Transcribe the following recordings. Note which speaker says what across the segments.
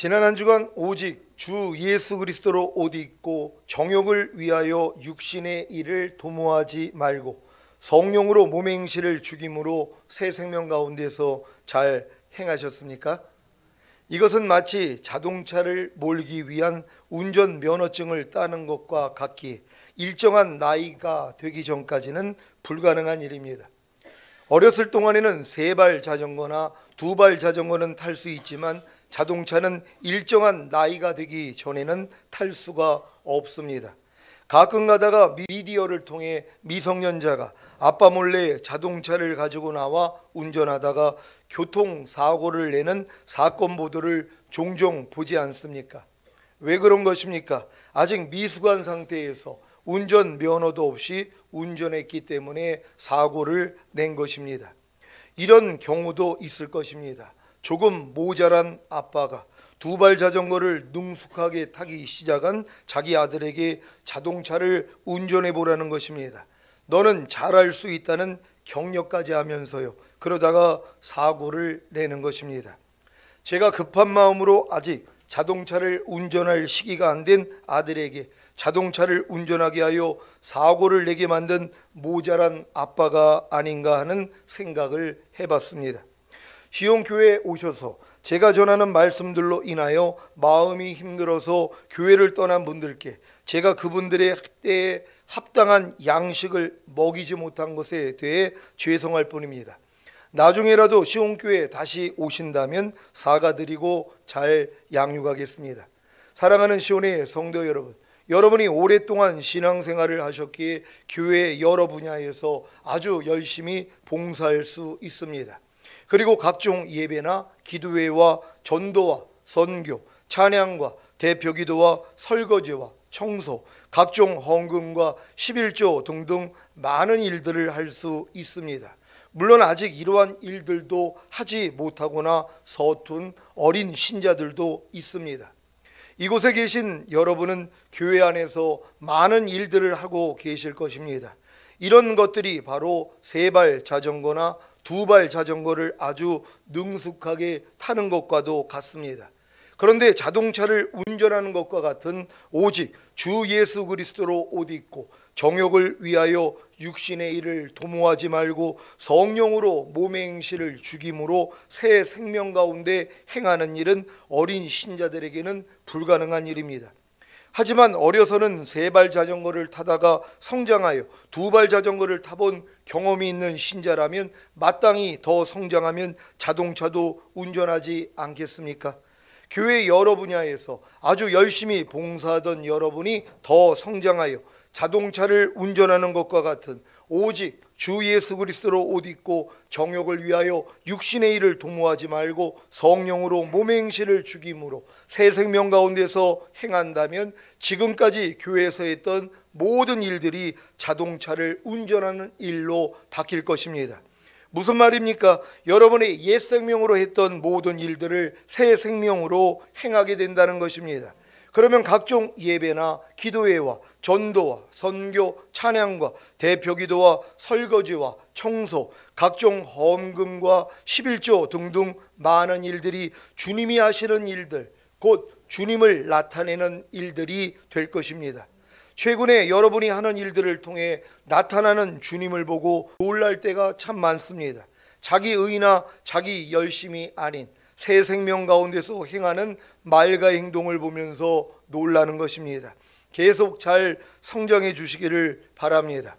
Speaker 1: 지난 한 주간 오직 주 예수 그리스도로 옷 입고 정욕을 위하여 육신의 일을 도모하지 말고 성령으로 몸의 행실을 죽임으로 새 생명 가운데서 잘 행하셨습니까? 이것은 마치 자동차를 몰기 위한 운전 면허증을 따는 것과 같기에 일정한 나이가 되기 전까지는 불가능한 일입니다. 어렸을 동안에는 세 발 자전거나 두 발 자전거는 탈 수 있지만 자동차는 일정한 나이가 되기 전에는 탈 수가 없습니다. 가끔 가다가 미디어를 통해 미성년자가 아빠 몰래 자동차를 가지고 나와 운전하다가 교통사고를 내는 사건 보도를 종종 보지 않습니까? 왜 그런 것입니까? 아직 미숙한 상태에서 운전 면허도 없이 운전했기 때문에 사고를 낸 것입니다. 이런 경우도 있을 것입니다. 조금 모자란 아빠가 두 발 자전거를 능숙하게 타기 시작한 자기 아들에게 자동차를 운전해 보라는 것입니다. 너는 잘할 수 있다는 격려까지 하면서요, 그러다가 사고를 내는 것입니다. 제가 급한 마음으로 아직 자동차를 운전할 시기가 안 된 아들에게 자동차를 운전하게 하여 사고를 내게 만든 모자란 아빠가 아닌가 하는 생각을 해봤습니다. 시온교회에 오셔서 제가 전하는 말씀들로 인하여 마음이 힘들어서 교회를 떠난 분들께 제가 그분들의 때에 합당한 양식을 먹이지 못한 것에 대해 죄송할 뿐입니다. 나중에라도 시온교회에 다시 오신다면 사과드리고 잘 양육하겠습니다. 사랑하는 시온의 성도 여러분, 여러분이 오랫동안 신앙생활을 하셨기에 교회의 여러 분야에서 아주 열심히 봉사할 수 있습니다. 그리고 각종 예배나 기도회와 전도와 선교, 찬양과 대표기도와 설거지와 청소, 각종 헌금과 11조 등등 많은 일들을 할 수 있습니다. 물론 아직 이러한 일들도 하지 못하거나 서툰 어린 신자들도 있습니다. 이곳에 계신 여러분은 교회 안에서 많은 일들을 하고 계실 것입니다. 이런 것들이 바로 세 발 자전거나 두 발 자전거를 아주 능숙하게 타는 것과도 같습니다. 그런데 자동차를 운전하는 것과 같은 오직 주 예수 그리스도로 옷 입고 정욕을 위하여 육신의 일을 도모하지 말고 성령으로 몸의 행실을 죽임으로 새 생명 가운데 행하는 일은 어린 신자들에게는 불가능한 일입니다. 하지만 어려서는 세 발 자전거를 타다가 성장하여 두 발 자전거를 타본 경험이 있는 신자라면 마땅히 더 성장하면 자동차도 운전하지 않겠습니까? 교회 여러 분야에서 아주 열심히 봉사하던 여러분이 더 성장하여 자동차를 운전하는 것과 같은 오직 주 예수 그리스도로 옷 입고 정욕을 위하여 육신의 일을 도모하지 말고 성령으로 몸의 행실을 죽임으로 새 생명 가운데서 행한다면 지금까지 교회에서 했던 모든 일들이 자동차를 운전하는 일로 바뀔 것입니다. 무슨 말입니까? 여러분의 옛 생명으로 했던 모든 일들을 새 생명으로 행하게 된다는 것입니다. 그러면 각종 예배나 기도회와 전도와 선교, 찬양과 대표기도와 설거지와 청소, 각종 헌금과 11조 등등 많은 일들이 주님이 하시는 일들, 곧 주님을 나타내는 일들이 될 것입니다. 최근에 여러분이 하는 일들을 통해 나타나는 주님을 보고 놀랄 때가 참 많습니다. 자기 의나 자기 열심이 아닌 새 생명 가운데서 행하는 말과 행동을 보면서 놀라는 것입니다. 계속 잘 성장해 주시기를 바랍니다.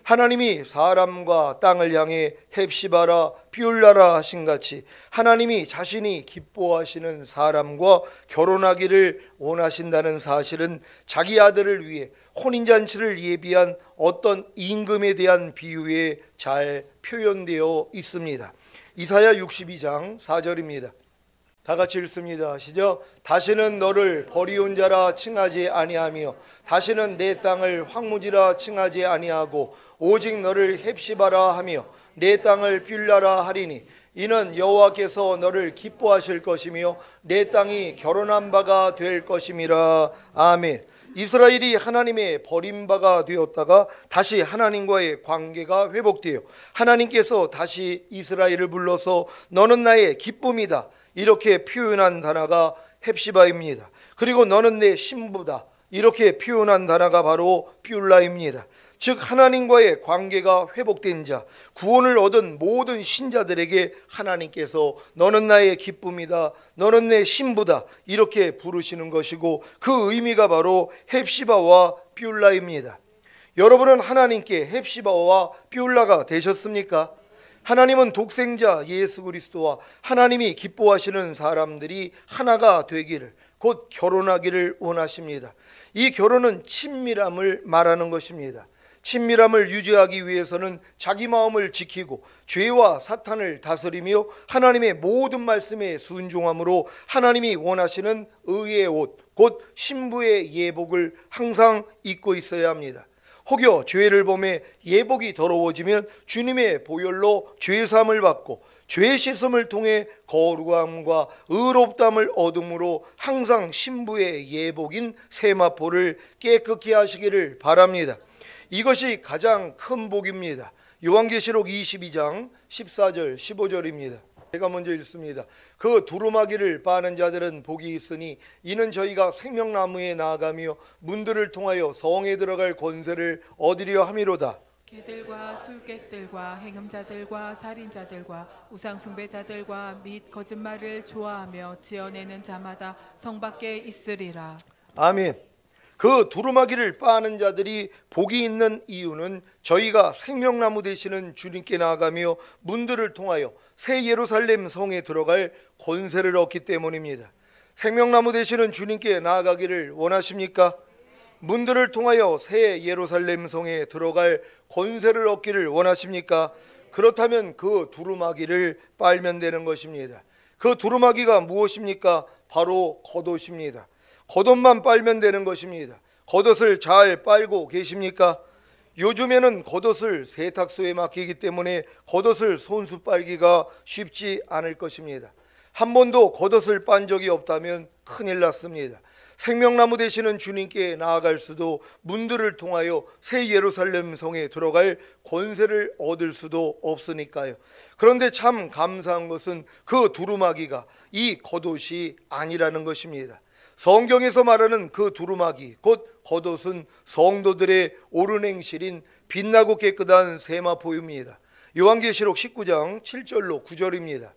Speaker 1: 하나님이 사람과 땅을 향해 헵시바라 비울라라 하신 같이 하나님이 자신이 기뻐하시는 사람과 결혼하기를 원하신다는 사실은 자기 아들을 위해 혼인잔치를 예비한 어떤 임금에 대한 비유에 잘 표현되어 있습니다. 이사야 62장 4절입니다. 다 같이 읽습니다. 시작. 다시는 너를 버리온 자라 칭하지 아니하며 다시는 내 땅을 황무지라 칭하지 아니하고 오직 너를 헵시바라 하며 내 땅을 빌라라 하리니 이는 여호와께서 너를 기뻐하실 것이며 내 땅이 결혼한 바가 될 것임이라. 아멘. 이스라엘이 하나님의 버림바가 되었다가 다시 하나님과의 관계가 회복되어 하나님께서 다시 이스라엘을 불러서 너는 나의 기쁨이다 이렇게 표현한 단어가 헵시바입니다. 그리고 너는 내 신부다, 이렇게 표현한 단어가 바로 뷰라입니다. 즉 하나님과의 관계가 회복된 자, 구원을 얻은 모든 신자들에게 하나님께서 너는 나의 기쁨이다, 너는 내 신부다, 이렇게 부르시는 것이고, 그 의미가 바로 헵시바와 뷰라입니다. 여러분은 하나님께 헵시바와 뷰라가 되셨습니까? 하나님은 독생자 예수 그리스도와 하나님이 기뻐하시는 사람들이 하나가 되기를, 곧 결혼하기를 원하십니다. 이 결혼은 친밀함을 말하는 것입니다. 친밀함을 유지하기 위해서는 자기 마음을 지키고 죄와 사탄을 다스리며 하나님의 모든 말씀에 순종함으로 하나님이 원하시는 의의 옷, 곧 신부의 예복을 항상 입고 있어야 합니다. 혹여 죄를 범해 예복이 더러워지면 주님의 보혈로 죄사함을 받고 죄 씻음을 통해 거룩함과 의롭담을 얻음으로 항상 신부의 예복인 세마포를 깨끗게 하시기를 바랍니다. 이것이 가장 큰 복입니다. 요한계시록 22장 14절 15절입니다. 제가 먼저 읽습니다. 그 두루마기를 빠는 자들은 복이 있으니 이는 저희가 생명나무에 나아가며 문들을 통하여 성에 들어갈 권세를 얻으려 함이로다.
Speaker 2: 개들과 술객들과 행음자들과 살인자들과 우상숭배자들과 및 거짓말을 좋아하며 지어내는 자마다 성 밖에 있으리라.
Speaker 1: 아멘. 그 두루마기를 빠는 자들이 복이 있는 이유는 저희가 생명나무 되시는 주님께 나아가며 문들을 통하여 새 예루살렘 성에 들어갈 권세를 얻기 때문입니다. 생명나무 되시는 주님께 나아가기를 원하십니까? 문들을 통하여 새 예루살렘 성에 들어갈 권세를 얻기를 원하십니까? 그렇다면 그 두루마기를 빨면 되는 것입니다. 그 두루마기가 무엇입니까? 바로 겉옷입니다. 겉옷만 빨면 되는 것입니다. 겉옷을 잘 빨고 계십니까? 요즘에는 겉옷을 세탁소에 맡기기 때문에 겉옷을 손수 빨기가 쉽지 않을 것입니다. 한 번도 겉옷을 빤 적이 없다면 큰일 났습니다. 생명나무 되시는 주님께 나아갈 수도, 문들을 통하여 새 예루살렘 성에 들어갈 권세를 얻을 수도 없으니까요. 그런데 참 감사한 것은 그 두루마기가 이 겉옷이 아니라는 것입니다. 성경에서 말하는 그 두루마기, 곧 겉옷은 성도들의 옳은 행실인 빛나고 깨끗한 세마포입니다. 요한계시록 19장 7절로 9절입니다.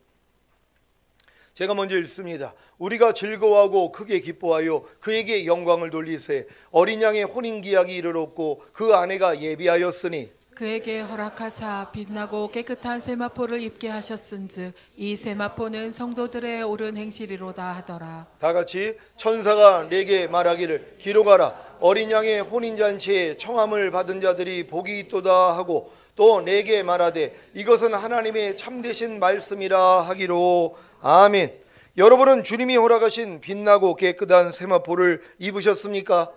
Speaker 1: 제가 먼저 읽습니다. 우리가 즐거워하고 크게 기뻐하여 그에게 영광을 돌리세. 어린 양의 혼인기약이 이르렀고 그 아내가 예비하였으니
Speaker 2: 그에게 허락하사 빛나고 깨끗한 세마포를 입게 하셨은즉 이 세마포는 성도들의 옳은 행실이로다 하더라.
Speaker 1: 다 같이 천사가 내게 말하기를 기록하라. 어린 양의 혼인잔치에 청함을 받은 자들이 복이 있도다 하고 또 내게 말하되 이것은 하나님의 참되신 말씀이라 하기로. 아멘. 여러분은 주님이 허락하신 빛나고 깨끗한 세마포를 입으셨습니까?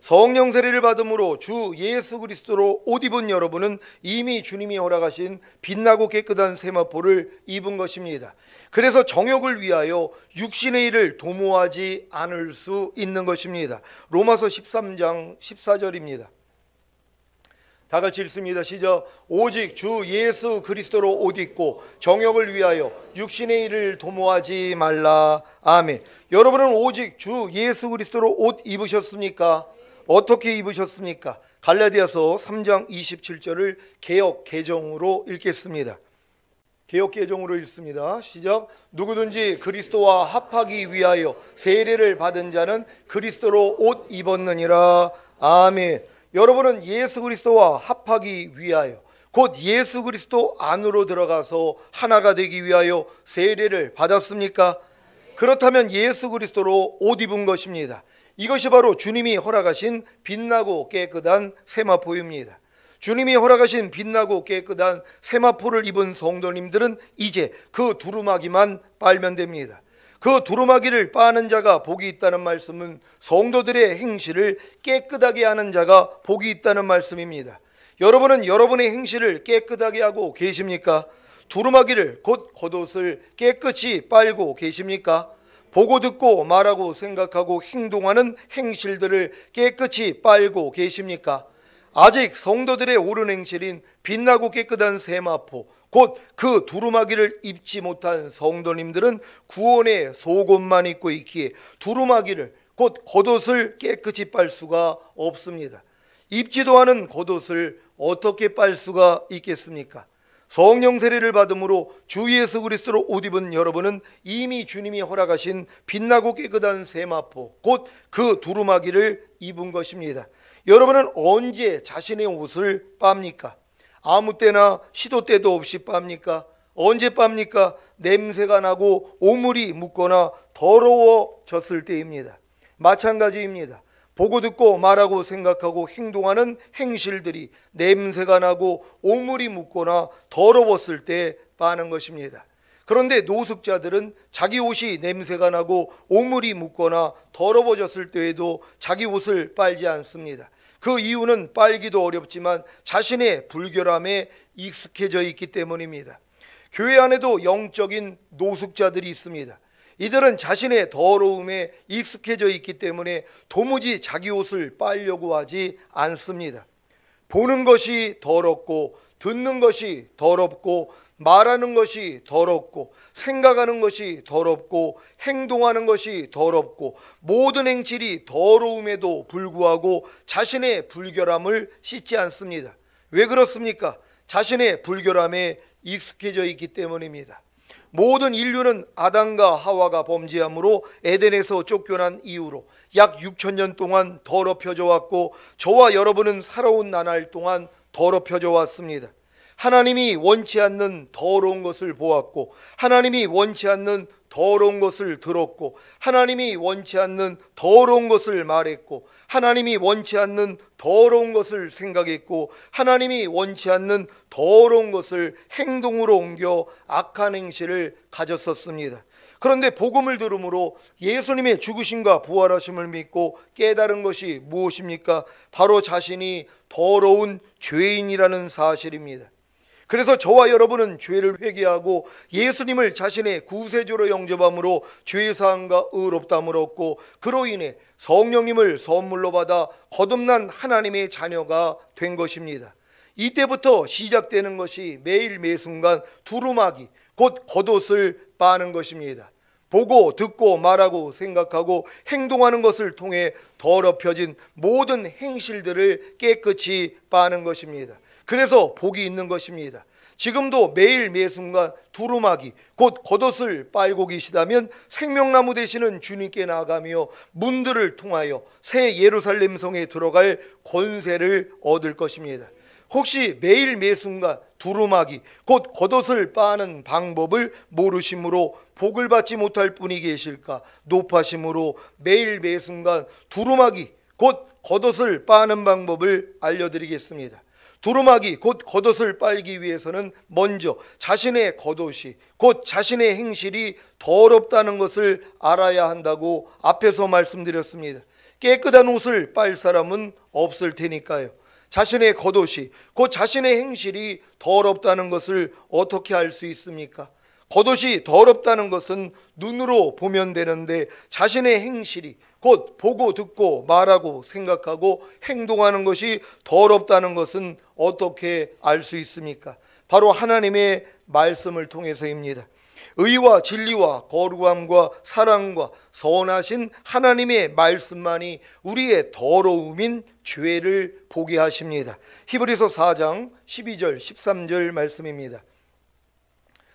Speaker 1: 성령 세례를 받음으로 주 예수 그리스도로 옷 입은 여러분은 이미 주님이 허락하신 빛나고 깨끗한 세마포를 입은 것입니다. 그래서 정욕을 위하여 육신의 일을 도모하지 않을 수 있는 것입니다. 로마서 13장 14절입니다. 다 같이 읽습니다. 시작. 오직 주 예수 그리스도로 옷 입고 정욕을 위하여 육신의 일을 도모하지 말라. 아멘. 여러분은 오직 주 예수 그리스도로 옷 입으셨습니까? 어떻게 입으셨습니까? 갈라디아서 3장 27절을 개역 개정으로 읽겠습니다. 개역 개정으로 읽습니다. 시작. 누구든지 그리스도와 합하기 위하여 세례를 받은 자는 그리스도로 옷 입었느니라. 아멘. 여러분은 예수 그리스도와 합하기 위하여, 곧 예수 그리스도 안으로 들어가서 하나가 되기 위하여 세례를 받았습니까? 그렇다면 예수 그리스도로 옷 입은 것입니다. 이것이 바로 주님이 허락하신 빛나고 깨끗한 세마포입니다. 주님이 허락하신 빛나고 깨끗한 세마포를 입은 성도님들은 이제 그 두루마기만 빨면 됩니다. 그 두루마기를 빠는 자가 복이 있다는 말씀은 성도들의 행실을 깨끗하게 하는 자가 복이 있다는 말씀입니다. 여러분은 여러분의 행실을 깨끗하게 하고 계십니까? 두루마기를, 곧 겉옷을 깨끗이 빨고 계십니까? 보고 듣고 말하고 생각하고 행동하는 행실들을 깨끗이 빨고 계십니까? 아직 성도들의 옳은 행실인 빛나고 깨끗한 세마포, 곧 그 두루마기를 입지 못한 성도님들은 구원의 속옷만 입고 있기에 두루마기를 곧 겉옷을 깨끗이 빨 수가 없습니다. 입지도 않은 겉옷을 어떻게 빨 수가 있겠습니까? 성령 세례를 받음으로 주 예수 그리스도로 옷 입은 여러분은 이미 주님이 허락하신 빛나고 깨끗한 세마포 곧 그 두루마기를 입은 것입니다. 여러분은 언제 자신의 옷을 빱니까? 아무 때나 시도 때도 없이 빱니까? 언제 빱니까? 냄새가 나고 오물이 묻거나 더러워졌을 때입니다. 마찬가지입니다. 보고 듣고 말하고 생각하고 행동하는 행실들이 냄새가 나고 오물이 묻거나 더러웠을 때 빠는 것입니다. 그런데 노숙자들은 자기 옷이 냄새가 나고 오물이 묻거나 더러워졌을 때에도 자기 옷을 빨지 않습니다. 그 이유는 빨기도 어렵지만 자신의 불결함에 익숙해져 있기 때문입니다. 교회 안에도 영적인 노숙자들이 있습니다. 이들은 자신의 더러움에 익숙해져 있기 때문에 도무지 자기 옷을 빨려고 하지 않습니다. 보는 것이 더럽고 듣는 것이 더럽고 말하는 것이 더럽고 생각하는 것이 더럽고 행동하는 것이 더럽고 모든 행실이 더러움에도 불구하고 자신의 불결함을 씻지 않습니다. 왜 그렇습니까? 자신의 불결함에 익숙해져 있기 때문입니다. 모든 인류는 아담과 하와가 범죄함으로 에덴에서 쫓겨난 이후로 약 6,000년 동안 더럽혀져 왔고 저와 여러분은 살아온 나날 동안 더럽혀져 왔습니다. 하나님이 원치 않는 더러운 것을 보았고 하나님이 원치 않는 더러운 것을 들었고 하나님이 원치 않는 더러운 것을 말했고 하나님이 원치 않는 더러운 것을 생각했고 하나님이 원치 않는 더러운 것을 행동으로 옮겨 악한 행실을 가졌었습니다. 그런데 복음을 들음으로 예수님의 죽으심과 부활하심을 믿고 깨달은 것이 무엇입니까? 바로 자신이 더러운 죄인이라는 사실입니다. 그래서 저와 여러분은 죄를 회개하고 예수님을 자신의 구세주로 영접함으로 죄사함과 의롭다함을 얻고 그로 인해 성령님을 선물로 받아 거듭난 하나님의 자녀가 된 것입니다. 이때부터 시작되는 것이 매일 매순간 두루마기 곧 겉옷을 빠는 것입니다. 보고 듣고 말하고 생각하고 행동하는 것을 통해 더럽혀진 모든 행실들을 깨끗이 빠는 것입니다. 그래서 복이 있는 것입니다. 지금도 매일 매순간 두루마기 곧 겉옷을 빨고 계시다면 생명나무 되시는 주님께 나아가며 문들을 통하여 새 예루살렘 성에 들어갈 권세를 얻을 것입니다. 혹시 매일 매순간 두루마기 곧 겉옷을 빠는 방법을 모르심으로 복을 받지 못할 분이 계실까? 높아심으로 매일 매순간 두루마기 곧 겉옷을 빠는 방법을 알려드리겠습니다. 두루마기 곧 겉옷을 빨기 위해서는 먼저 자신의 겉옷이 곧 자신의 행실이 더럽다는 것을 알아야 한다고 앞에서 말씀드렸습니다. 깨끗한 옷을 빨 사람은 없을 테니까요. 자신의 겉옷이 곧 자신의 행실이 더럽다는 것을 어떻게 알 수 있습니까? 겉옷이 더럽다는 것은 눈으로 보면 되는데 자신의 행실이 곧 보고 듣고 말하고 생각하고 행동하는 것이 더럽다는 것은 어떻게 알 수 있습니까? 바로 하나님의 말씀을 통해서입니다. 의와 진리와 거룩함과 사랑과 선하신 하나님의 말씀만이 우리의 더러움인 죄를 보게 하십니다. 히브리서 4장 12절 13절 말씀입니다.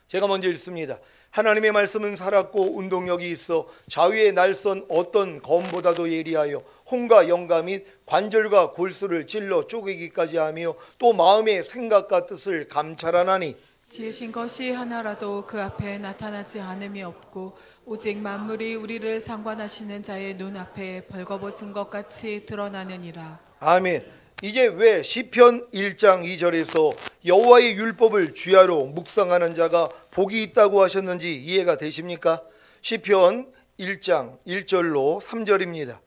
Speaker 1: 제가 먼저 읽습니다. 하나님의 말씀은 살았고 운동력이 있어 자위의 날선 어떤 검보다도 예리하여 혼과 영가 및 관절과 골수를 찔러 쪼개기까지 하며 또 마음의 생각과 뜻을 감찰하나니
Speaker 2: 지으신 것이 하나라도 그 앞에 나타나지 않음이 없고 오직 만물이 우리를 상관하시는 자의 눈앞에 벌거벗은 것 같이 드러나느니라.
Speaker 1: 아멘. 이제 왜 시편 1장 2절에서 여호와의 율법을 주야로 묵상하는 자가 복이 있다고 하셨는지 이해가 되십니까? 시편 1장 1절로 3절입니다.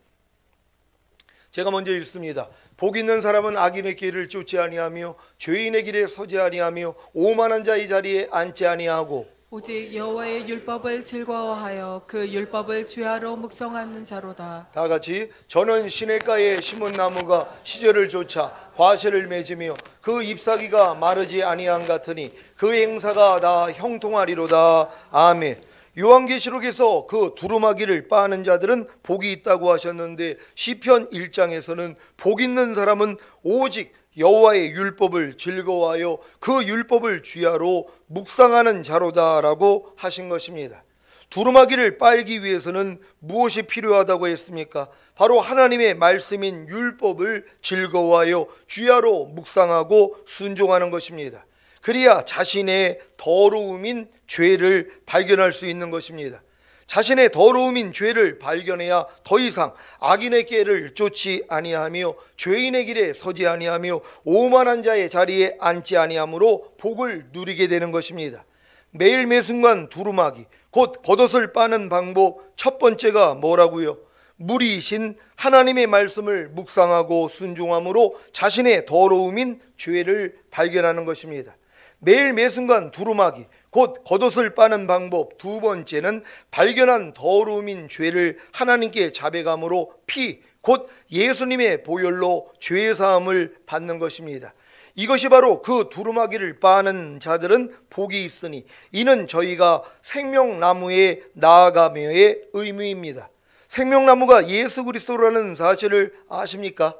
Speaker 1: 제가 먼저 읽습니다. 복 있는 사람은 악인의 길을 쫓지 아니하며 죄인의 길에 서지 아니하며 오만한 자의 자리에 앉지 아니하고
Speaker 2: 오직 여호와의 율법을 즐거워하여 그 율법을 주야로 묵상하는 자로다.
Speaker 1: 다 같이 저는 시냇가에 심은 나무가 시절을 쫓아 과실을 맺으며 그 잎사귀가 마르지 아니한 같으니 그 행사가 다 형통하리로다. 아멘. 요한계시록에서 그 두루마기를 빠는 자들은 복이 있다고 하셨는데 시편 1장에서는 복 있는 사람은 오직 여호와의 율법을 즐거워하여 그 율법을 주야로 묵상하는 자로다라고 하신 것입니다. 두루마기를 빨기 위해서는 무엇이 필요하다고 했습니까? 바로 하나님의 말씀인 율법을 즐거워하여 주야로 묵상하고 순종하는 것입니다. 그래야 자신의 더러움인 죄를 발견할 수 있는 것입니다. 자신의 더러움인 죄를 발견해야 더 이상 악인의 길을 쫓지 아니하며 죄인의 길에 서지 아니하며 오만한 자의 자리에 앉지 아니하므로 복을 누리게 되는 것입니다. 매일 매순간 두루마기, 곧 겉옷을 빠는 방법 첫 번째가 뭐라고요? 무리이신 하나님의 말씀을 묵상하고 순종함으로 자신의 더러움인 죄를 발견하는 것입니다. 매일 매순간 두루마기, 곧 겉옷을 빠는 방법 두 번째는 발견한 더러움인 죄를 하나님께 자백함으로 피, 곧 예수님의 보혈로 죄사함을 받는 것입니다. 이것이 바로 그 두루마기를 빠는 자들은 복이 있으니 이는 저희가 생명나무에 나아가며의 의미입니다. 생명나무가 예수 그리스도라는 사실을 아십니까?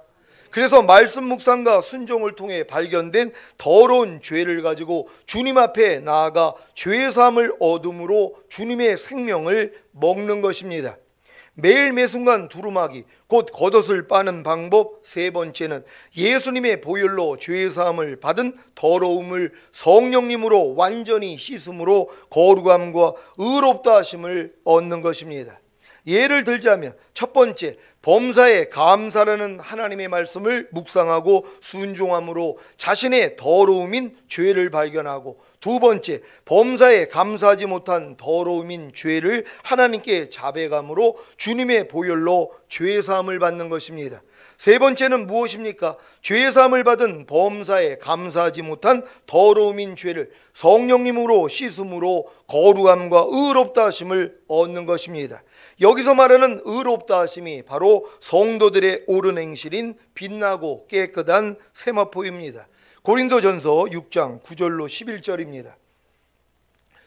Speaker 1: 그래서 말씀 묵상과 순종을 통해 발견된 더러운 죄를 가지고 주님 앞에 나아가 죄 사함을 얻음으로 주님의 생명을 먹는 것입니다. 매일 매순간 두루마기, 곧 겉옷을 빠는 방법 세 번째는 예수님의 보혈로 죄 사함을 받은 더러움을 성령님으로 완전히 씻음으로 거룩함과 의롭다 하심을 얻는 것입니다. 예를 들자면 첫 번째, 범사에 감사라는 하나님의 말씀을 묵상하고 순종함으로 자신의 더러움인 죄를 발견하고, 두 번째, 범사에 감사하지 못한 더러움인 죄를 하나님께 자백함으로 주님의 보혈로 죄사함을 받는 것입니다. 세 번째는 무엇입니까? 죄사함을 받은 범사에 감사하지 못한 더러움인 죄를 성령님으로 씻음으로 거룩함과 의롭다 하심을 얻는 것입니다. 여기서 말하는 의롭다 하심이 바로 성도들의 옳은 행실인 빛나고 깨끗한 세마포입니다. 고린도전서 6장 9절로 11절입니다.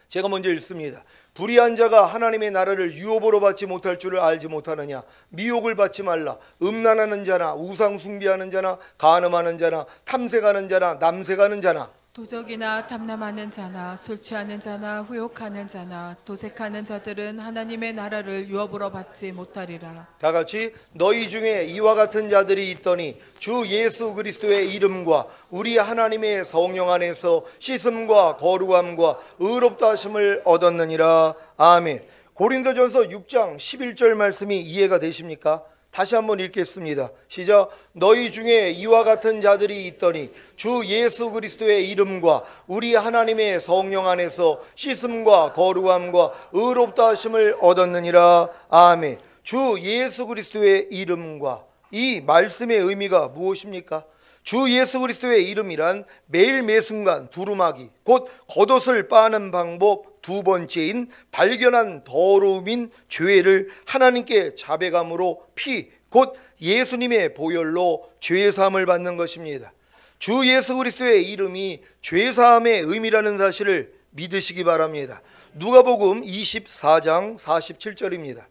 Speaker 1: 제가 먼저 읽습니다. 불의한 자가 하나님의 나라를 유업으로 받지 못할 줄을 알지 못하느냐? 미혹을 받지 말라. 음란하는 자나 우상 숭배하는 자나 간음하는 자나 탐색하는 자나 남색하는 자나
Speaker 2: 도적이나 탐남하는 자나 술 취하는 자나 후욕하는 자나 도색하는 자들은 하나님의 나라를 유업으로 받지 못하리라.
Speaker 1: 다 같이 너희 중에 이와 같은 자들이 있더니 주 예수 그리스도의 이름과 우리 하나님의 성령 안에서 씻음과 거룩함과 의롭다 하심을 얻었느니라. 아멘. 고린도전서 6장 11절 말씀이 이해가 되십니까? 다시 한번 읽겠습니다. 시작. 너희 중에 이와 같은 자들이 있더니 주 예수 그리스도의 이름과 우리 하나님의 성령 안에서 씻음과 거룩함과 의롭다 하심을 얻었느니라. 아멘. 주 예수 그리스도의 이름과, 이 말씀의 의미가 무엇입니까? 주 예수 그리스도의 이름이란 매일 매순간 두루마기, 곧 겉옷을 빠는 방법 두 번째인 발견한 더러움인 죄를 하나님께 자백함으로 피, 곧 예수님의 보혈로 죄사함을 받는 것입니다. 주 예수 그리스도의 이름이 죄사함의 의미라는 사실을 믿으시기 바랍니다. 누가복음 24장 47절입니다.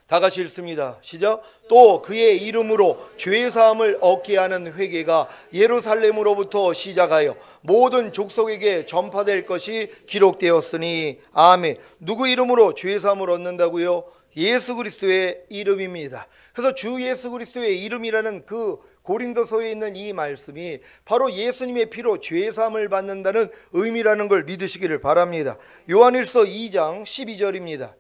Speaker 1: 다 같이 읽습니다. 시작. 또 그의 이름으로 죄사함을 얻게 하는 회개가 예루살렘으로부터 시작하여 모든 족속에게 전파될 것이 기록되었으니. 아멘. 누구 이름으로 죄사함을 얻는다고요? 예수 그리스도의 이름입니다. 그래서 주 예수 그리스도의 이름이라는 그 고린도서에 있는 이 말씀이 바로 예수님의 피로 죄사함을 받는다는 의미라는 걸 믿으시기를 바랍니다. 요한일서 2장 12절입니다.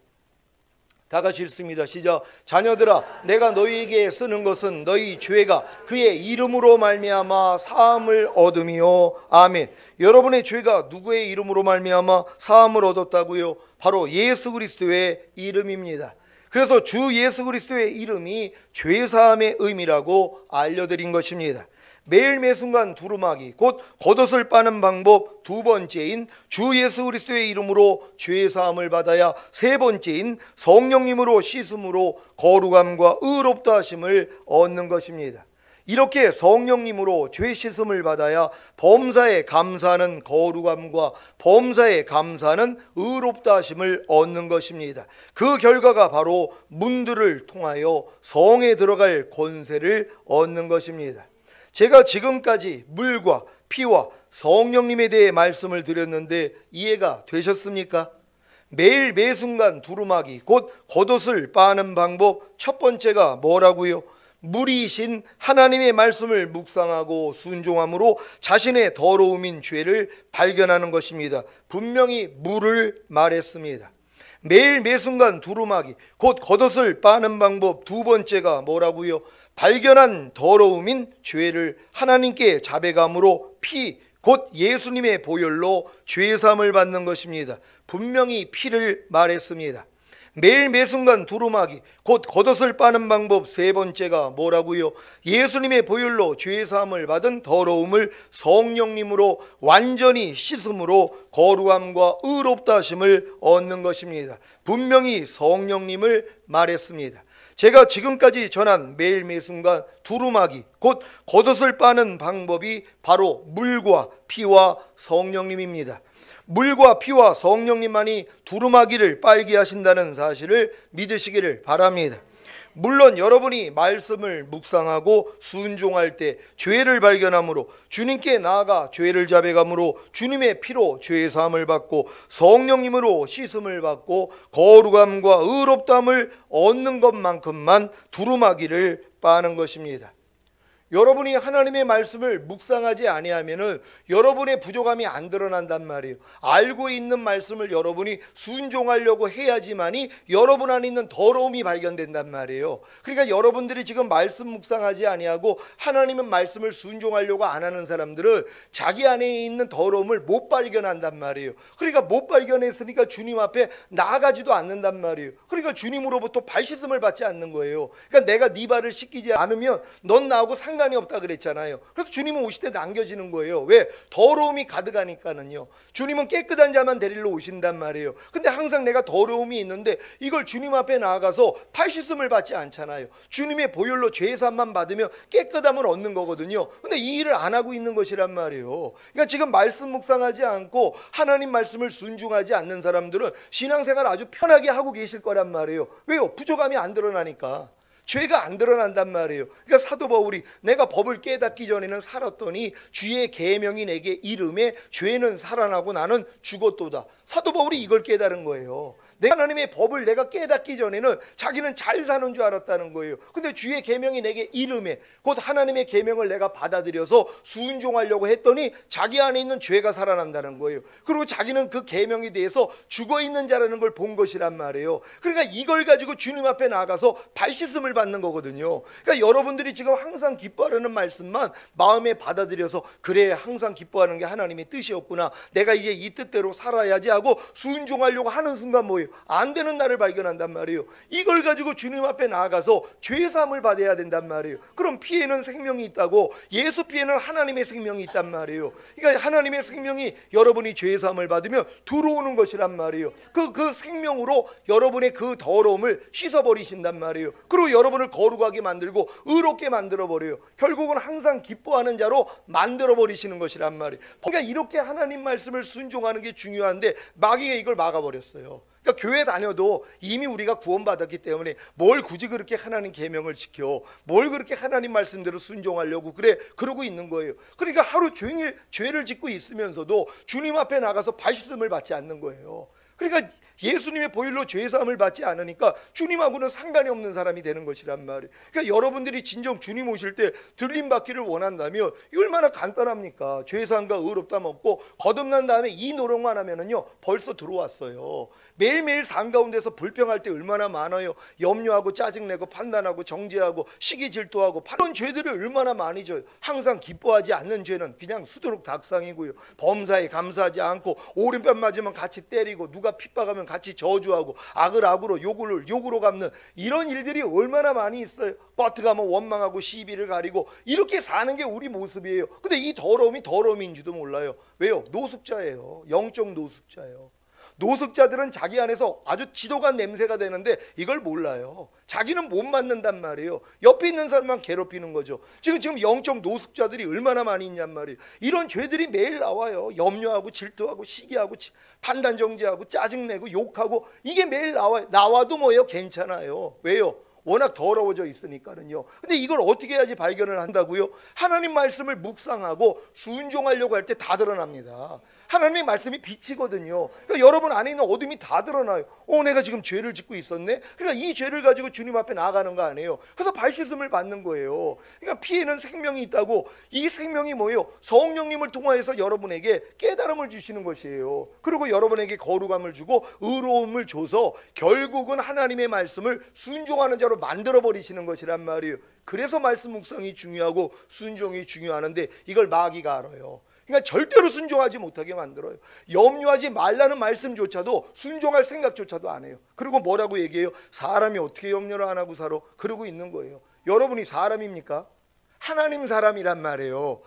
Speaker 1: 다 같이 읽습니다. 시작. 자녀들아, 내가 너희에게 쓰는 것은 너희 죄가 그의 이름으로 말미암아 사함을 얻음이요. 아멘. 여러분의 죄가 누구의 이름으로 말미암아 사함을 얻었다고요? 바로 예수 그리스도의 이름입니다. 그래서 주 예수 그리스도의 이름이 죄사함의 의미라고 알려드린 것입니다. 매일 매순간 두루마기 곧 겉옷을 빠는 방법 두 번째인 주 예수 그리스도의 이름으로 죄 사함을 받아야 세 번째인 성령님으로 씻음으로 거룩함과 의롭다 하심을 얻는 것입니다. 이렇게 성령님으로 죄 씻음을 받아야 범사에 감사하는 거룩함과 범사에 감사하는 의롭다 하심을 얻는 것입니다. 그 결과가 바로 문들을 통하여 성에 들어갈 권세를 얻는 것입니다. 제가 지금까지 물과 피와 성령님에 대해 말씀을 드렸는데 이해가 되셨습니까? 매일 매순간 두루마기 곧 겉옷을 빠는 방법 첫 번째가 뭐라고요? 물이신 하나님의 말씀을 묵상하고 순종함으로 자신의 더러움인 죄를 발견하는 것입니다. 분명히 물을 말했습니다. 매일 매순간 두루마기 곧 겉옷을 빠는 방법 두 번째가 뭐라고요? 발견한 더러움인 죄를 하나님께 자백함으로 피 곧 예수님의 보혈로 죄사함을 받는 것입니다. 분명히 피를 말했습니다. 매일 매순간 두루마기 곧 겉옷을 빠는 방법 세 번째가 뭐라고요? 예수님의 보혈로 죄사함을 받은 더러움을 성령님으로 완전히 씻음으로 거룩함과 의롭다 하심을 얻는 것입니다. 분명히 성령님을 말했습니다. 제가 지금까지 전한 매일 매순간 두루마기 곧 겉옷을 빠는 방법이 바로 물과 피와 성령님입니다. 물과 피와 성령님만이 두루마기를 빨게 하신다는 사실을 믿으시기를 바랍니다. 물론 여러분이 말씀을 묵상하고 순종할 때 죄를 발견함으로 주님께 나아가 죄를 자백함으로 주님의 피로 죄 사함을 받고 성령님으로 씻음을 받고 거룩함과 의롭다함을 얻는 것만큼만 두루마기를 빠는 것입니다. 여러분이 하나님의 말씀을 묵상하지 아니하면은 여러분의 부족함이 안 드러난단 말이에요. 알고 있는 말씀을 여러분이 순종하려고 해야지만이 여러분 안에 있는 더러움이 발견된단 말이에요. 그러니까 여러분들이 지금 말씀 묵상하지 아니하고 하나님의 말씀을 순종하려고 안 하는 사람들은 자기 안에 있는 더러움을 못 발견한단 말이에요. 그러니까 못 발견했으니까 주님 앞에 나아가지도 않는단 말이에요. 그러니까 주님으로부터 발씻음을 받지 않는 거예요. 그러니까 내가 네 발을 씻기지 않으면 넌 나하고 상관이 없다 그랬잖아요. 그래서 주님은 오실 때 남겨지는 거예요. 왜? 더러움이 가득하니까는요. 주님은 깨끗한 자만 데리러 오신단 말이에요. 근데 항상 내가 더러움이 있는데 이걸 주님 앞에 나아가서 팔씻음을 받지 않잖아요. 주님의 보혈로 죄사함만 받으면 깨끗함을 얻는 거거든요. 근데 이 일을 안 하고 있는 것이란 말이에요. 그러니까 지금 말씀 묵상하지 않고 하나님 말씀을 순종하지 않는 사람들은 신앙생활 아주 편하게 하고 계실 거란 말이에요. 왜요? 부족함이 안 드러나니까. 죄가 안 드러난단 말이에요. 그러니까 사도 바울이 내가 법을 깨닫기 전에는 살았더니 주의 계명이 내게 이름에 죄는 살아나고 나는 죽었도다. 사도 바울이 이걸 깨달은 거예요. 내가 하나님의 법을 내가 깨닫기 전에는 자기는 잘 사는 줄 알았다는 거예요. 근데 주의 계명이 내게 이름에 곧 하나님의 계명을 내가 받아들여서 순종하려고 했더니 자기 안에 있는 죄가 살아난다는 거예요. 그리고 자기는 그 계명에 대해서 죽어있는 자라는 걸 본 것이란 말이에요. 그러니까 이걸 가지고 주님 앞에 나가서 발씻음을 받는 거거든요. 그러니까 여러분들이 지금 항상 기뻐하는 말씀만 마음에 받아들여서 그래 항상 기뻐하는 게 하나님의 뜻이었구나. 내가 이제 이 뜻대로 살아야지 하고 순종하려고 하는 순간 뭐예요? 안 되는 나를 발견한단 말이에요. 이걸 가지고 주님 앞에 나아가서 죄사함을 받아야 된단 말이에요. 그럼 피에는 생명이 있다고 예수 피에는 하나님의 생명이 있단 말이에요. 그러니까 하나님의 생명이 여러분이 죄사함을 받으면 들어오는 것이란 말이에요. 그 생명으로 여러분의 그 더러움을 씻어버리신단 말이에요. 그리고 여러분을 거룩하게 만들고 의롭게 만들어버려요. 결국은 항상 기뻐하는 자로 만들어버리시는 것이란 말이에요. 그러니까 이렇게 하나님 말씀을 순종하는 게 중요한데 마귀가 이걸 막아버렸어요. 그러니까 교회 다녀도 이미 우리가 구원받았기 때문에 뭘 굳이 그렇게 하나님 계명을 지켜, 뭘 그렇게 하나님 말씀대로 순종하려고 그래, 그러고 있는 거예요. 그러니까 하루 종일 죄를 짓고 있으면서도 주님 앞에 나가서 발씻음을 받지 않는 거예요. 그러니까 예수님의 보혈로 죄사함을 받지 않으니까 주님하고는 상관이 없는 사람이 되는 것이란 말이에요. 그러니까 여러분들이 진정 주님 오실 때 들림받기를 원한다면 이 얼마나 간단합니까? 죄사함과 의롭다함 없고 거듭난 다음에 이 노력만 하면은요 벌써 들어왔어요. 매일매일 삶 가운데서 불평할 때 얼마나 많아요. 염려하고 짜증내고 판단하고 정죄하고 시기 질투하고 그런 죄들을 얼마나 많이 져요. 항상 기뻐하지 않는 죄는 그냥 수두룩 닭상이고요. 범사에 감사하지 않고 오른편 맞으면 같이 때리고 누가 누가 핍박하면 같이 저주하고 악을 악으로 욕을 욕으로 갚는 이런 일들이 얼마나 많이 있어요. 뻗어가면 원망하고 시비를 가리고 이렇게 사는 게 우리 모습이에요. 근데 이 더러움이 더러움인지도 몰라요. 왜요? 노숙자예요. 영적 노숙자예요. 노숙자들은 자기 안에서 아주 지독한 냄새가 되는데 이걸 몰라요. 자기는 못 맞는단 말이에요. 옆에 있는 사람만 괴롭히는 거죠. 지금 영적 노숙자들이 얼마나 많이 있냔 말이에요. 이런 죄들이 매일 나와요. 염려하고 질투하고 시기하고 판단정지하고 짜증내고 욕하고 이게 매일 나와요. 나와도 뭐예요? 괜찮아요. 왜요? 워낙 더러워져 있으니까는요. 근데 이걸 어떻게 해야지 발견을 한다고요? 하나님 말씀을 묵상하고 순종하려고 할 때 다 드러납니다. 하나님의 말씀이 빛이거든요. 그러니까 여러분 안에 있는 어둠이 다 드러나요. 내가 지금 죄를 짓고 있었네. 그러니까 이 죄를 가지고 주님 앞에 나아가는 거 아니에요. 그래서 발씻음을 받는 거예요. 그러니까 피에는 생명이 있다고. 이 생명이 뭐예요? 성령님을 통하여서 여러분에게 깨달음을 주시는 것이에요. 그리고 여러분에게 거룩함을 주고 의로움을 줘서 결국은 하나님의 말씀을 순종하는 자로 만들어 버리시는 것이란 말이에요. 그래서 말씀 묵상이 중요하고 순종이 중요하는데 이걸 마귀가 알아요. 그러니까 절대로 순종하지 못하게 만들어요. 염려하지 말라는 말씀조차도 순종할 생각조차도 안 해요. 그리고 뭐라고 얘기해요? 사람이 어떻게 염려를 안 하고 살아? 그러고 있는 거예요. 여러분이 사람입니까? 하나님 사람이란 말이에요.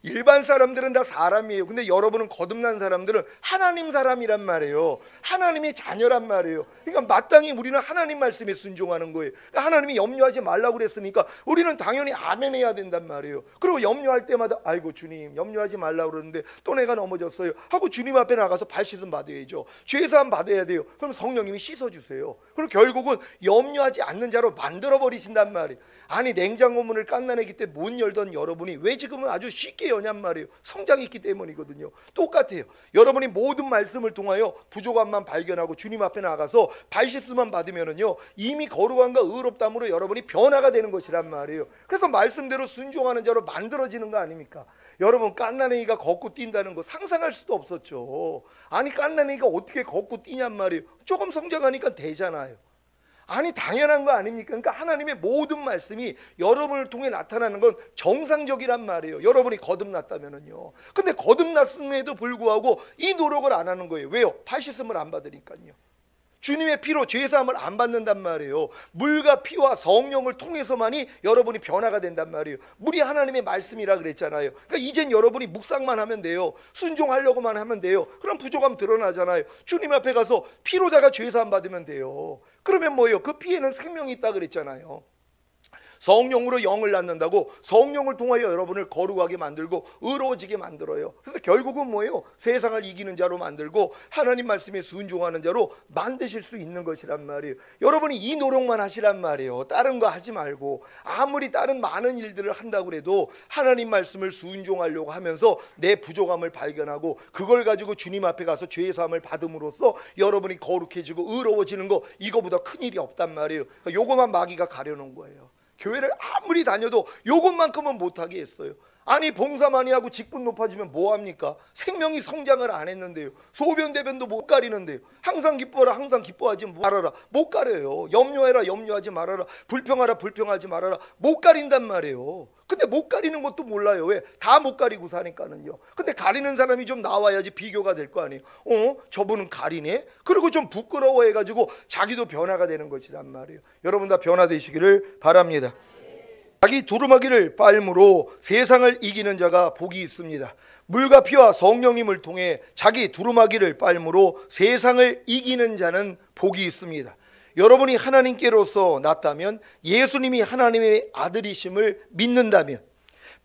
Speaker 1: 일반 사람들은 다 사람이에요. 근데 여러분은 거듭난 사람들은 하나님 사람이란 말이에요. 하나님의 자녀란 말이에요. 그러니까 마땅히 우리는 하나님 말씀에 순종하는 거예요. 그러니까 하나님이 염려하지 말라고 그랬으니까 우리는 당연히 아멘 해야 된단 말이에요. 그리고 염려할 때마다 아이고 주님 염려하지 말라고 그러는데 또 내가 넘어졌어요 하고 주님 앞에 나가서 발씻음 받아야죠. 죄사함 받아야 돼요. 그럼 성령님이 씻어주세요. 그리고 결국은 염려하지 않는 자로 만들어버리신단 말이에요. 아니 냉장고 문을 깐나내기 때 못 열던 여러분이 왜 지금은 아주 쉽게 여냔 말이에요. 성장이 있기 때문이거든요. 똑같아요. 여러분이 모든 말씀을 통하여 부족함만 발견하고 주님 앞에 나가서 발씻음만 받으면은요 이미 거룩함과 의롭담으로 여러분이 변화가 되는 것이란 말이에요. 그래서 말씀대로 순종하는 자로 만들어지는 거 아닙니까? 여러분 깐나내기가 걷고 뛴다는 거 상상할 수도 없었죠. 아니 깐나내기가 어떻게 걷고 뛰냔 말이에요. 조금 성장하니까 되잖아요. 아니 당연한 거 아닙니까? 그러니까 하나님의 모든 말씀이 여러분을 통해 나타나는 건 정상적이란 말이에요. 여러분이 거듭났다면은요. 근데 거듭났음에도 불구하고 이 노력을 안 하는 거예요. 왜요? 발씻음을 안 받으니까요. 주님의 피로 죄사함을 안 받는단 말이에요. 물과 피와 성령을 통해서만이 여러분이 변화가 된단 말이에요. 물이 하나님의 말씀이라 그랬잖아요. 그러니까 이젠 여러분이 묵상만 하면 돼요. 순종하려고만 하면 돼요. 그럼 부족함 드러나잖아요. 주님 앞에 가서 피로다가 죄사함 받으면 돼요. 그러면 뭐예요? 그 피에는 생명이 있다 그랬잖아요. 성령으로 영을 낳는다고 성령을 통하여 여러분을 거룩하게 만들고 의로워지게 만들어요. 그래서 결국은 뭐예요? 세상을 이기는 자로 만들고 하나님 말씀에 순종하는 자로 만드실 수 있는 것이란 말이에요. 여러분이 이 노력만 하시란 말이에요. 다른 거 하지 말고 아무리 다른 많은 일들을 한다고 해도 하나님 말씀을 순종하려고 하면서 내 부족함을 발견하고 그걸 가지고 주님 앞에 가서 죄의 사함을 받음으로써 여러분이 거룩해지고 의로워지는 거 이거보다 큰 일이 없단 말이에요. 그러니까 요거만 마귀가 가려놓은 거예요. 교회를 아무리 다녀도 요것만큼은 못하게 했어요. 아니 봉사 많이 하고 직분 높아지면 뭐합니까? 생명이 성장을 안 했는데요. 소변 대변도 못 가리는데요. 항상 기뻐라 항상 기뻐하지 말아라 못 가려요. 염려해라 염려하지 말아라 불평하라 불평하지 말아라 못 가린단 말이에요. 근데 못 가리는 것도 몰라요. 왜? 다 못 가리고 사니까는요. 근데 가리는 사람이 좀 나와야지 비교가 될 거 아니에요. 저분은 가리네? 그리고 좀 부끄러워해가지고 자기도 변화가 되는 것이란 말이에요. 여러분 다 변화되시기를 바랍니다. 자기 두루마기를 빨므로 세상을 이기는 자가 복이 있습니다. 물과 피와 성령님을 통해 자기 두루마기를 빨므로 세상을 이기는 자는 복이 있습니다. 여러분이 하나님께로서 났다면 예수님이 하나님의 아들이심을 믿는다면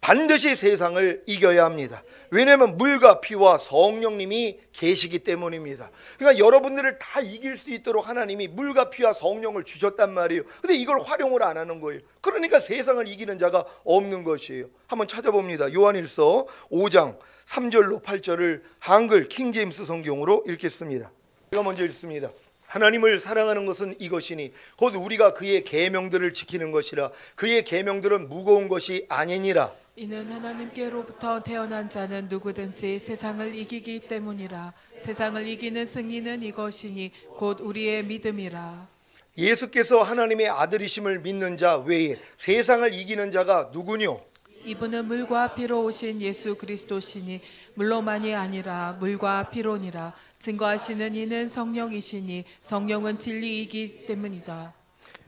Speaker 1: 반드시 세상을 이겨야 합니다. 왜냐하면 물과 피와 성령님이 계시기 때문입니다. 그러니까 여러분들을 다 이길 수 있도록 하나님이 물과 피와 성령을 주셨단 말이에요. 근데 이걸 활용을 안 하는 거예요. 그러니까 세상을 이기는 자가 없는 것이에요. 한번 찾아봅니다. 요한일서 5장 3절로 8절을 한글 킹제임스 성경으로 읽겠습니다. 제가 먼저 읽습니다. 하나님을 사랑하는 것은 이것이니 곧 우리가 그의 계명들을 지키는 것이라. 그의 계명들은 무거운 것이 아니니라.
Speaker 2: 이는 하나님께로부터 태어난 자는 누구든지 세상을 이기기 때문이라. 세상을 이기는 승리는 이것이니 곧 우리의 믿음이라.
Speaker 1: 예수께서 하나님의 아들이심을 믿는 자 외에 세상을 이기는 자가 누구뇨?
Speaker 2: 이분은 물과 피로 오신 예수 그리스도시니 물로만이 아니라 물과 피로니라. 증거하시는 이는 성령이시니 성령은 진리이기 때문이다.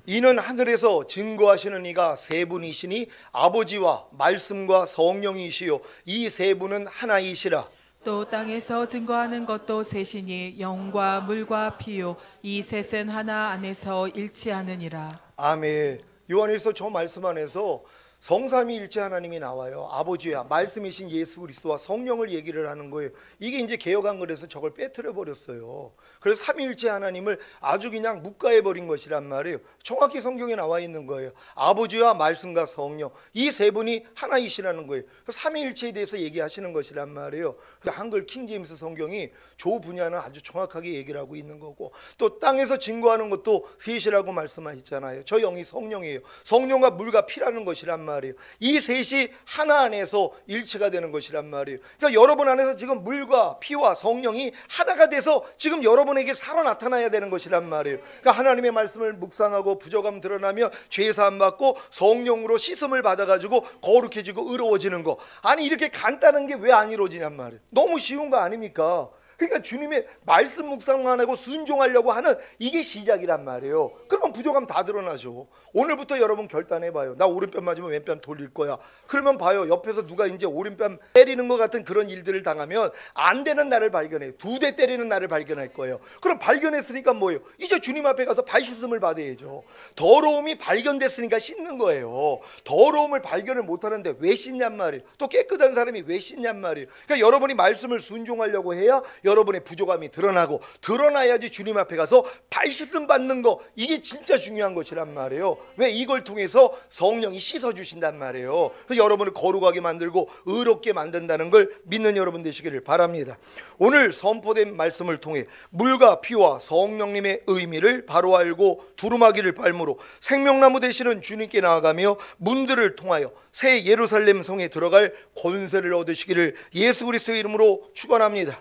Speaker 1: 이는 하늘에서 증거하시는 이가 세 분이시니 아버지와 말씀과 성령이시요 이 세 분은 하나이시라.
Speaker 2: 또 땅에서 증거하는 것도 셋이니 영과 물과 피요 이 셋은 하나 안에서 일치하느니라.
Speaker 1: 아멘. 요한일서 저 말씀 안에서 성삼위일체 하나님이 나와요. 아버지와 말씀이신 예수 그리스도와 성령을 얘기를 하는 거예요. 이게 이제 개혁한글에서 저걸 빼트려 버렸어요. 그래서 삼위일체 하나님을 아주 그냥 묵과해 버린 것이란 말이에요. 정확히 성경에 나와 있는 거예요. 아버지와 말씀과 성령 이 세 분이 하나이시라는 거예요. 삼위일체에 대해서 얘기하시는 것이란 말이에요. 한글 킹제임스 성경이 조 분야는 아주 정확하게 얘기를 하고 있는 거고, 또 땅에서 증거하는 것도 셋이라고 말씀하셨잖아요. 저 영이 성령이에요. 성령과 물과 피라는 것이란 말이에요. 이 셋이 하나 안에서 일체가 되는 것이란 말이에요. 그러니까 여러분 안에서 지금 물과 피와 성령이 하나가 돼서 지금 여러분에게 살아 나타나야 되는 것이란 말이에요. 그러니까 하나님의 말씀을 묵상하고 부족함 드러나며 죄사함 받고 성령으로 씻음을 받아가지고 거룩해지고 의로워지는 거, 아니 이렇게 간단한 게 왜 안 이루어지냔 말이에요. 너무 쉬운 거 아닙니까? 그러니까 주님의 말씀 묵상만 하고 순종하려고 하는 이게 시작이란 말이에요. 그러면 부족함 다 드러나죠. 오늘부터 여러분 결단해봐요. 나 오른편 맞으면 왼편 돌릴 거야. 그러면 봐요, 옆에서 누가 이제 오른편 때리는 것 같은 그런 일들을 당하면 안 되는 나를 발견해요. 2대 때리는 나를 발견할 거예요. 그럼 발견했으니까 뭐예요? 이제 주님 앞에 가서 발 씻음을 받아야죠. 더러움이 발견됐으니까 씻는 거예요. 더러움을 발견을 못하는데 왜 씻냔 말이에요. 또 깨끗한 사람이 왜 씻냔 말이에요. 그러니까 여러분이 말씀을 순종하려고 해야 여러분의 부족함이 드러나고, 드러나야지 주님 앞에 가서 발 씻음 받는 거, 이게 진짜 중요한 것이란 말이에요. 왜? 이걸 통해서 성령이 씻어주신단 말이에요. 그래서 여러분을 거룩하게 만들고 의롭게 만든다는 걸 믿는 여러분 되시기를 바랍니다. 오늘 선포된 말씀을 통해 물과 피와 성령님의 의미를 바로 알고 두루마기를 발무로 생명나무 되시는 주님께 나아가며 문들을 통하여 새 예루살렘 성에 들어갈 권세를 얻으시기를 예수 그리스도의 이름으로 축원합니다.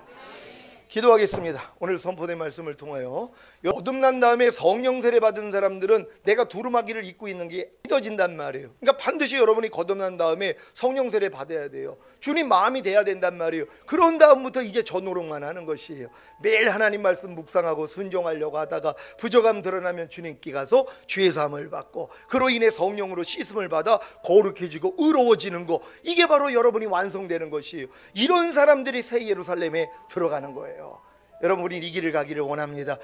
Speaker 1: 기도하겠습니다. 오늘 선포된 말씀을 통하여 거듭난 다음에 성령 세례 받은 사람들은 내가 두루마기를 입고 있는 게 믿어진단 말이에요. 그러니까 반드시 여러분이 거듭난 다음에 성령 세례 받아야 돼요. 주님 마음이 돼야 된단 말이에요. 그런 다음부터 이제 저 노력만 하는 것이에요. 매일 하나님 말씀 묵상하고 순종하려고 하다가 부족함 드러나면 주님께 가서 죄 사함을 받고, 그로 인해 성령으로 씻음을 받아 거룩해지고 의로워지는 거, 이게 바로 여러분이 완성되는 것이에요. 이런 사람들이 새 예루살렘에 들어가는 거예요. 여러분, 우린 이 길을 가기를 원합니다.